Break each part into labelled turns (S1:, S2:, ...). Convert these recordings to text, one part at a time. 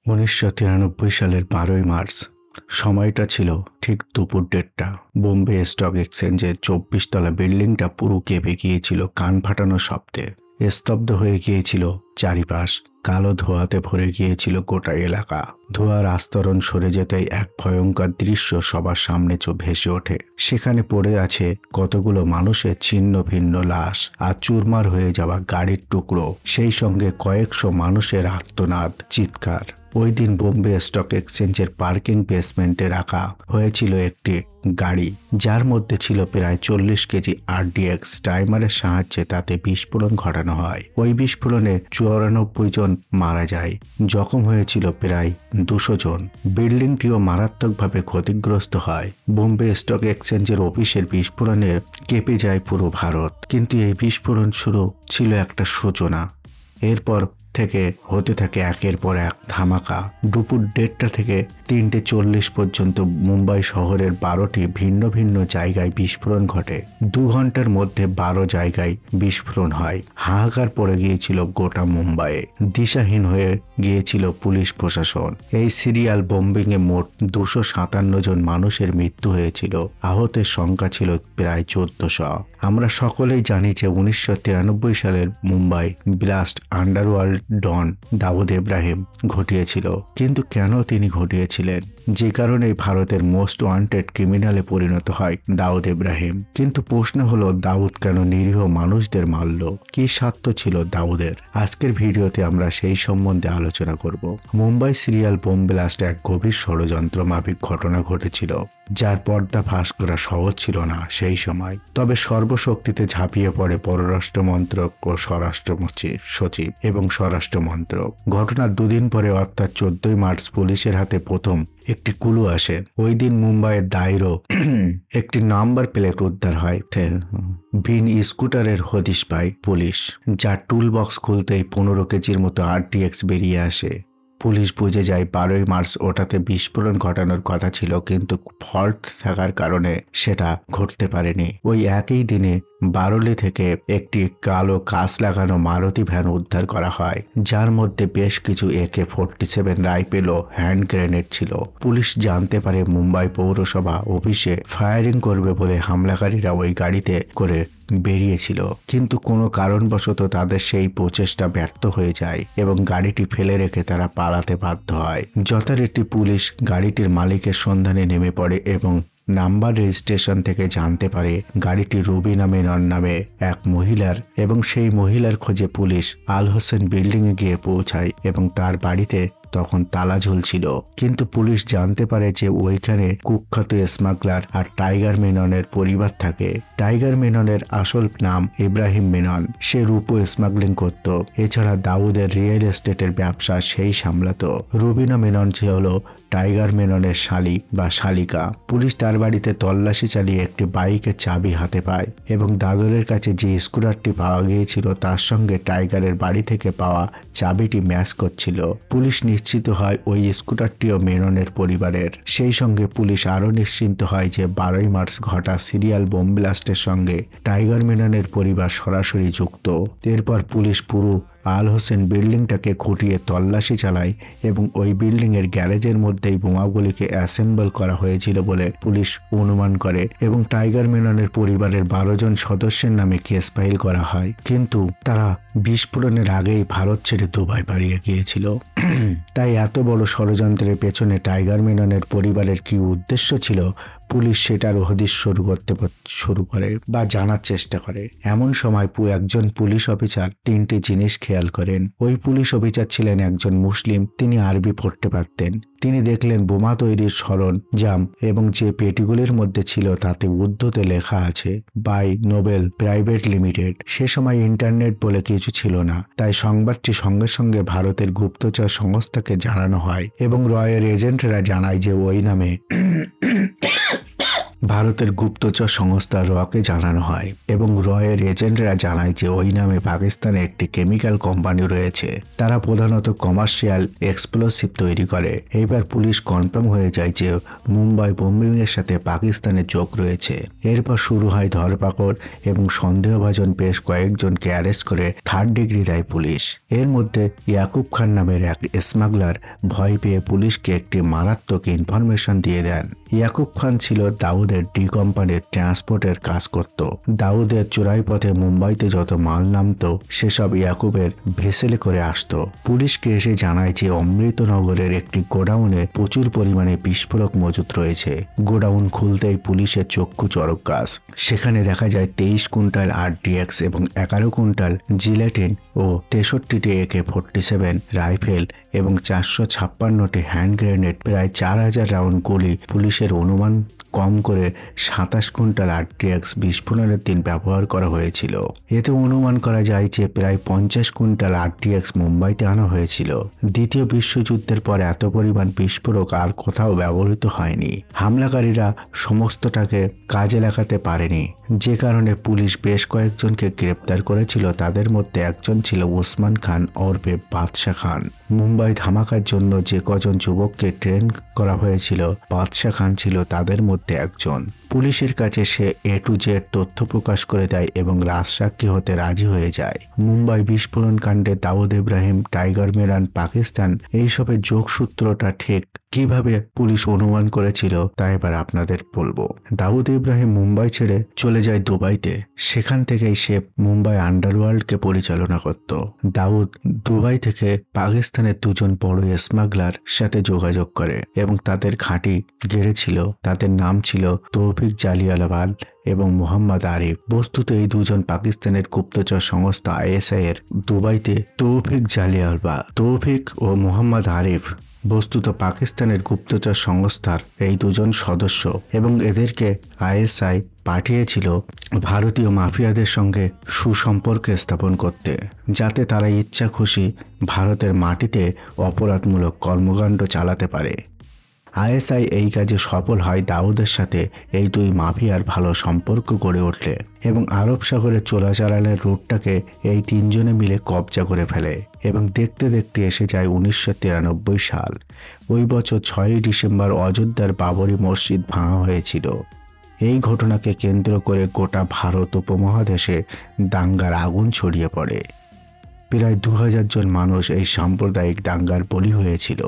S1: 1993 সালের 12ই মার্চ সময়টা ছিল ঠিক দুপুর 1:30টা। বোম্বে স্টক এক্সচেঞ্জের 24 তলা বিল্ডিংটা পুরো কেঁপে গিয়েছিল কান ফাটানো শব্দে। স্তব্ধ হয়ে গিয়েছিল চারিপাশ, কালো ধোঁয়াতে ভরে গিয়েছিল গোটা এলাকা। ধোঁয়ার আস্তরণ সরে যেতেই এক ভয়ঙ্কর দৃশ্য সবার সামনে ভেসে ওঠে। সেখানে পড়ে আছে কতগুলো মানুষের ছিন্ন ভিন্ন লাশ আর চুরমার হয়ে যাওয়া গাড়ির টুকরো, সেই সঙ্গে কয়েকশো মানুষের আর্তনাদ, চিৎকার। ওই দিন বোম্বে স্টক এক্সচেঞ্জের পার্কিং বেসমেন্টে রাখা হয়েছিল একটি গাড়ি, যার মধ্যে ছিল প্রায় 40 কেজি আরডিএক্স টাইমারের সাহায্যে তাতে বিস্ফোরণ ঘটানো হয়। ওই বিস্ফোরণে 94 জন মারা যায়, জখম হয়েছিল প্রায় 200 জন। বিল্ডিংটিও মারাত্মকভাবে ক্ষতিগ্রস্ত হয়। বোম্বে স্টক এক্সচেঞ্জের অফিসের বিস্ফোরণে কেঁপে যায় পুরো ভারত। কিন্তু এই বিস্ফোরণ শুরু ছিল একটা সূচনা। এরপর থেকে হতে থাকে একের পর এক ধামাকা। দুপুর 1:30টা থেকে 3:40 পর্যন্ত মুম্বাই শহরের 12টি ভিন্ন ভিন্ন জায়গায় বিস্ফোরণ ঘটে। 2 ঘন্টার মধ্যে 12 জায়গায় বিস্ফোরণ হয়। হাহাকার পড়ে গিয়েছিল গোটা মুম্বাইয়ে। দিশাহীন হয়ে গিয়েছিল পুলিশ প্রশাসন। এই সিরিয়াল বোম্বিংয়ে মোট 257 জন মানুষের মৃত্যু হয়েছিল। আহতের সংখ্যা ছিল প্রায় 1400। আমরা সকলেই জানি যে 1993 সালের মুম্বাই ব্লাস্ট আন্ডারওয়ার্ল্ড ডন দাউদ ইব্রাহিম ঘটিয়েছিল। কিন্তু কেন তিনি ঘটিয়েছিলেন? যে কারণে ভারতের মোস্ট ওয়ান্টেড ক্রিমিনালে পরিণত হয় দাউদ ইব্রাহিম। কিন্তু প্রশ্ন হলো, দাউদ কেন নিরীহ মানুষদের মারল? কি স্বার্থ ছিল দাউদের? আজকের ভিডিওতে আমরা সেই সম্বন্ধে আলোচনা করব। মুম্বাই সিরিয়াল বোম ব্লাস্ট এক গভীর ষড়যন্ত্র মাফিক ঘটনা ঘটেছিল, যার পর্দা ফাঁস করা সহজ ছিল না সেই সময়। তবে সর্বশক্তিতে ঝাঁপিয়ে পড়ে পররাষ্ট্র মন্ত্রক ও স্বরাষ্ট্র সচিব এবং স্বরাষ্ট্র মন্ত্রক। ঘটনার 2 দিন পরে অর্থাৎ 14ই মার্চ পুলিশের হাতে প্রথম একটি কুলু আসে। ওই দিন মুম্বাইয়ের দায়রো একটি নাম্বার প্লেট উদ্ধার হয়। ভিন স্কুটারের হদিশ পায় পুলিশ, যার টুল বক্স খুলতেই 15 কেজির মতো আরটিএক্স বেরিয়ে আসে। পুলিশ বুঝে যায় 12ই মার্চ ওটাতে বিস্ফোরণ ঘটানোর কথা ছিল, কিন্তু ফল্ট থাকার কারণে সেটা ঘটতে পারেনি। ওই একই দিনে বারোলি থেকে একটি কালো কাঁচ লাগানো মারুতি ভ্যান উদ্ধার করা হয়, যার মধ্যে বেশ কিছু AK-47 রাইফেল ও হ্যান্ড গ্রেনেড ছিল। পুলিশ জানতে পারে মুম্বাই পৌরসভা অফিসে ফায়ারিং করবে বলে হামলাকারীরা ওই গাড়িতে করে বেরিয়েছিল, কিন্তু কোনো কারণবশত তাদের সেই প্রচেষ্টা ব্যর্থ হয়ে যায় এবং গাড়িটি ফেলে রেখে তারা পালাতে বাধ্য হয়। যথারীতি পুলিশ গাড়িটির মালিকের সন্ধানে নেমে পড়ে এবং নাম্বার রেজিস্ট্রেশন থেকে জানতে পারে গাড়িটি রুবিনা মেনন নামে এক মহিলার, এবং সেই মহিলার খোঁজে পুলিশ আল হোসেন বিল্ডিংয়ে গিয়ে পৌঁছায় এবং তার বাড়িতে তখন তালা ঝুলছিল। কিন্তু পুলিশ জানতে পারে যে ওইখানে কুখ্যাত স্মাগলার আর টাইগার মেননের পরিবার থাকে। টাইগার মেননের আসল নাম ইব্রাহিম মেনন। সে রূপো স্মাগলিং করত। এছাড়া দাউদের রিয়েল এস্টেটের ব্যবসা সেই সামলাতো। রুবিনা মেনন হলো টাইগার মেননের শালী বা শালিকা। পুলিশ তার বাড়িতে তল্লাশি চালিয়ে একটি বাইকের চাবি হাতে পায় এবং দাদরের কাছে যে স্কুটারটি পাওয়া গিয়েছিল তার সঙ্গে টাইগারের বাড়ি থেকে পাওয়া চাবিটি ম্যাচ করছিল। পুলিশ নিশ্চিত হয় ওই স্কুটারটিও মেননের পরিবারের। সেই সঙ্গে পুলিশ আরও নিশ্চিন্ত হয় যে 12ই মার্চ ঘটা সিরিয়াল বোম ব্লাস্টের সঙ্গে টাইগার মেননের পরিবার সরাসরি যুক্ত। এরপর পুলিশ পুরো আল হোসেন বিল্ডিংটাকে খুঁটিয়ে তল্লাশি চালায় এবং ওই বিল্ডিংয়ের গ্যারেজের মধ্যেই বোমাগুলিকে অ্যাসেম্বল করা হয়েছিল বলে পুলিশ অনুমান করে এবং টাইগার মেননের পরিবারের 12 জন সদস্যের নামে কেস ফাইল করা হয়। কিন্তু তারা বিস্ফোরণের আগেই ভারত ছেড়ে দুবাই পালিয়ে গিয়েছিল। তাই এত বড় ষড়যন্ত্রের পেছনে টাইগার মেননের পরিবারের কি উদ্দেশ্য ছিল, পুলিশ সেটার হদিশ শুরু করে বা জানার চেষ্টা করে। এমন সময় একজন পুলিশ অফিসার 3টি জিনিস খেয়াল করেন। ওই পুলিশ অফিসার ছিলেন একজন মুসলিম, তিনি আরবি পড়তে পারতেন। তিনি দেখলেন বোমা তৈরির সরঞ্জাম এবং যে পেটিগুলির মধ্যে ছিল তাতে উর্দুতে লেখা আছে বাই নোবেল প্রাইভেট লিমিটেড। সে সময় ইন্টারনেট বলে কিছু ছিল না, তাই সংবাদটি সঙ্গে সঙ্গে ভারতের গুপ্তচর সংস্থাকে জানানো হয় এবং রয়ের এজেন্টরা জানায় যে ওই নামে ভারতের গুপ্তচর সংস্থা রকে জানানো হয় এবং রয়ের এজেন্টরা জানায় যে ওই নামে পাকিস্তানে একটি কেমিক্যাল কোম্পানি রয়েছে। তারা প্রধানত কমার্শিয়াল এক্সপ্লোসিভ তৈরি করে। এইবার পুলিশ কনফার্ম হয়ে যায় যে মুম্বাই বোম্বিংয়ের সাথে পাকিস্তানের যোগ রয়েছে। এরপর শুরু হয় ধরপাকড় এবং সন্দেহভাজন বেশ কয়েকজনকে অ্যারেস্ট করে 3rd ডিগ্রি দেয় পুলিশ। এর মধ্যে ইয়াকুব খান নামের এক স্মাগলার ভয় পেয়ে পুলিশকে একটি মারাত্মক ইনফরমেশন দিয়ে দেন। ইয়াকুব খান ছিল দাউদের ডি কোম্পানির ট্রান্সপোর্টের কাজ করত। দাউদের চোরাই পথে মুম্বাইতে যত মাল নামতো সেসব ইয়াকুবের ভেসেলে করে আসতো। পুলিশকে এসে জানায় যে অমৃতনগরের একটি গোডাউনে প্রচুর পরিমাণে বিস্ফোরক মজুত রয়েছে। গোডাউন খুলতেই পুলিশের চক্ষু চড়ক গাছ। সেখানে দেখা যায় 23 কুইন্টাল RDX এবং 11 কুইন্টাল জিলেটিন ও 63টি AK-47 রাইফেল এবং 456টি হ্যান্ড গ্রেনেড, প্রায় 4000 রাউন্ড গুলি। পুলিশের অনুমান কম করে 27 কুইন্টাল RDX বিস্ফোরণের দিন ব্যবহার করা হয়েছিল। এতে অনুমান করা যায় যে প্রায় 50 কুইন্টাল RDX মুম্বাইতে আনা হয়েছিল। দ্বিতীয় বিশ্বযুদ্ধের পর এত পরিমাণ বিস্ফোরক আর কোথাও ব্যবহৃত হয়নি। হামলাকারীরা সমস্তটাকে কাজে লাগাতে পারেনি, যে কারণে পুলিশ বেশ কয়েকজনকে গ্রেপ্তার করেছিল। তাদের মধ্যে একজন ছিল ওসমান খান ওরফে বাদশা খান। মুম্বাই ধামাকার জন্য যে কজন যুবককে ট্রেন করা হয়েছিল, বাদশা খান ছিল তাদের মধ্যে একজন। পুলিশের কাছে সে A to Z তথ্য প্রকাশ করে দেয় এবং রাজসাক্ষী হতে রাজি হয়ে যায়। মুম্বাই বিস্ফোরণ কাণ্ডে দাউদ ইব্রাহিম, টাইগার মেরান, পাকিস্তান এইসবের যোগসূত্রটা ঠিক কিভাবে পুলিশ অনুমান করেছিল তা এবার আপনাদের বলবো। দাউদ ইব্রাহিম মুম্বাই ছেড়ে চলে যায় দুবাইতে। সেখান থেকেই সে মুম্বাই আন্ডারওয়ার্ল্ডকে পরিচালনা করত। দাউদ দুবাই থেকে পাকিস্তানের 2 জন বড় স্মাগলার সাথে যোগাযোগ করে এবং তাদের ঘাঁটি গেড়েছিল। তাদের নাম ছিল তৌফিক জালিয়ালওয়াল এবং মোহাম্মদ আরিফ। বস্তুত এই 2 জন পাকিস্তানের গুপ্তচর সংস্থা ISI এর দুবাইতে তৌফিক ও মোহাম্মদ আরিফ বস্তুত পাকিস্তানের গুপ্তচর সংস্থার এই 2 জন সদস্য এবং এদেরকে ISI পাঠিয়েছিল ভারতীয় মাফিয়াদের সঙ্গে সুসম্পর্ক স্থাপন করতে, যাতে তারা ইচ্ছা খুশি ভারতের মাটিতে অপরাধমূলক কর্মকাণ্ড চালাতে পারে। ISI এই কাজে সফল হয়। দাউদের সাথে এই 2 মাফিয়ার ভালো সম্পর্ক গড়ে ওঠে এবং আরব সাগরে চোরাচালানের রুটটাকে এই 3 জনে মিলে কবজা করে ফেলে এবং দেখতে দেখতে এসে যায় 1993 সাল। ওই বছর 6ই ডিসেম্বর অযোধ্যার বাবরি মসজিদ ভাঙা হয়েছিল। এই ঘটনাকে কেন্দ্র করে গোটা ভারত উপমহাদেশে দাঙ্গার আগুন ছড়িয়ে পড়ে। প্রায় 2000 জন মানুষ এই সাম্প্রদায়িক দাঙ্গার বলি হয়েছিল।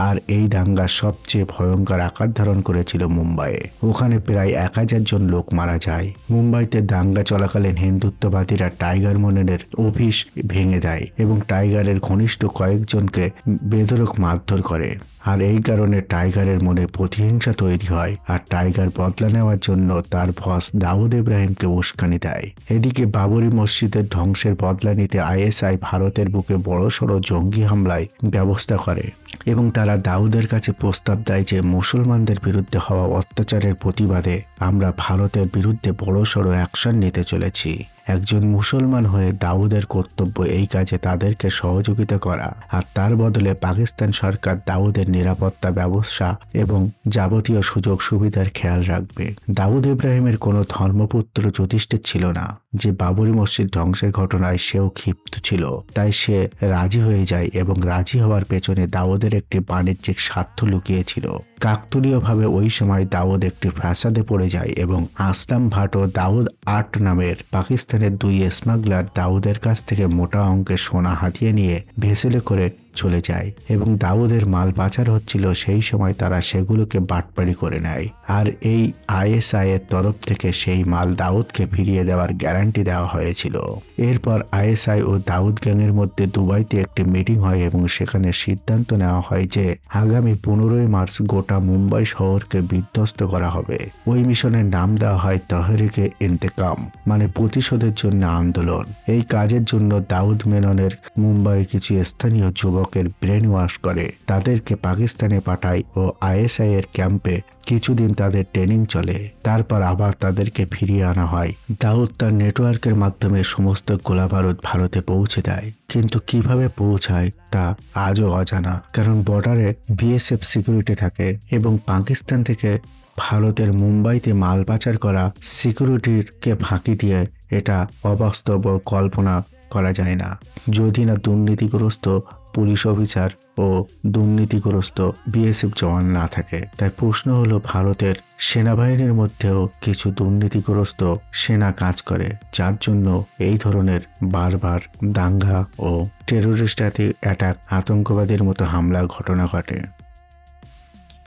S1: আর এই দাঙ্গা সবচেয়ে ভয়ঙ্কর আকার ধারণ করেছিল মুম্বাইয়ে। ওখানে প্রায় 1000 জন লোক মারা যায়। মুম্বাইতে দাঙ্গা চলাকালীন হিন্দুত্ববাদীরা টাইগার মনেনের অফিস ভেঙে দেয় এবং টাইগারের ঘনিষ্ঠ কয়েকজনকে বেধড়ক মারধর করে। আর এই কারণে টাইগারের মনে প্রতিহিংসা তৈরি হয় আর টাইগার বদলা নেওয়ার জন্য তার বস দাউদ ইব্রাহিমকে উস্কানি দেয়। এদিকে বাবরি মসজিদের ধ্বংসের বদলা নিতে ISI ভারতের বুকে বড়সড় জঙ্গি হামলায় ব্যবস্থা করে এবং তারা দাউদের কাছে প্রস্তাব দেয় যে মুসলমানদের বিরুদ্ধে হওয়া অত্যাচারের প্রতিবাদে আমরা ভারতের বিরুদ্ধে বড়সড় অ্যাকশন নিতে চলেছি। একজন মুসলমান হয়ে দাউদের কর্তব্য এই কাজে তাদেরকে সহযোগিতা করা আর তার বদলে পাকিস্তান সরকার দাউদের নিরাপত্তা ব্যবস্থা এবং যাবতীয় সুযোগ সুবিধার খেয়াল রাখবে। দাউদ ইব্রাহিমের কোনো ধর্মপুত্র যুধিষ্ঠির ছিল না যে বাবরি মসজিদ ধ্বংসের ঘটনায় সেও ক্ষিপ্ত ছিল। তাই সে রাজি হয়ে যায় এবং রাজি হওয়ার পেছনে দাউদের একটি বাণিজ্যিক স্বার্থ লুকিয়েছিল। কাকতালীয়ভাবে ওই সময় দাউদ একটি ফাসাদে পড়ে যায় এবং আসলাম ভাট ও দাউদ আট নামের পাকিস্তানের 2 স্মাগলার দাউদের কাছ থেকে মোটা অঙ্কের সোনা হাতিয়ে নিয়ে ভেসেলে করে চলে যায় এবং দাউদের মাল পাচার হচ্ছিল। সেই সময় তারা সেগুলোকে বাটপাড়ি করে নেয় আর এই ISI এর তরফ থেকে সেই মাল দাউদকে ফিরিয়ে দেওয়ার গ্যারান্টি দেওয়া হয়েছিল। এরপর ISI ও দাউদ গ্যাংয়ের মধ্যে দুবাইতে একটি মিটিং হয় এবং সেখানে সিদ্ধান্ত নেওয়া হয় যে আগামী 15ই মার্চ গোটা মুম্বাই শহরকে বিধ্বস্ত করা হবে। ওই মিশনের নাম দেওয়া হয় তহরিকে ইন্তেকাম, মানে প্রতিশোধের জন্য আন্দোলন। এই কাজের জন্য দাউদ মেননের মুম্বাই কিছু স্থানীয় যুবকের ব্রেন ওয়াশ করে তাদেরকে পাকিস্তানে পাঠায় ও ISI এর ক্যাম্পে কিছুদিন তাদের ট্রেনিং চলে। তারপর আবার তাদেরকে ফিরিয়ে আনা হয়। দাউদ তার নেটওয়ার্কের মাধ্যমে সমস্ত গোলাবারুদ ভারতে পৌঁছে দেয়, কিন্তু কিভাবে পৌঁছায় তা আজও অজানা, কারণ বর্ডারে BSF সিকিউরিটি থাকে এবং পাকিস্তান থেকে ভারতের মুম্বাইতে মাল পাচার করা সিকিউরিটিকে ফাঁকি দিয়ে এটা অবাস্তব কল্পনা করা যায় না যদি না দুর্নীতিগ্রস্ত পুলিশ অফিসার ও দুর্নীতিগ্রস্ত বিএসএফ জওয়ান না থাকে। তাই প্রশ্ন হলো, ভারতের সেনাবাহিনীর মধ্যেও কিছু দুর্নীতিগ্রস্ত সেনা কাজ করে, যার জন্য এই ধরনের বারবার দাঙ্গা ও টেরোরিস্ট অ্যাটাক, আতঙ্কবাদের মতো হামলার ঘটনা ঘটে।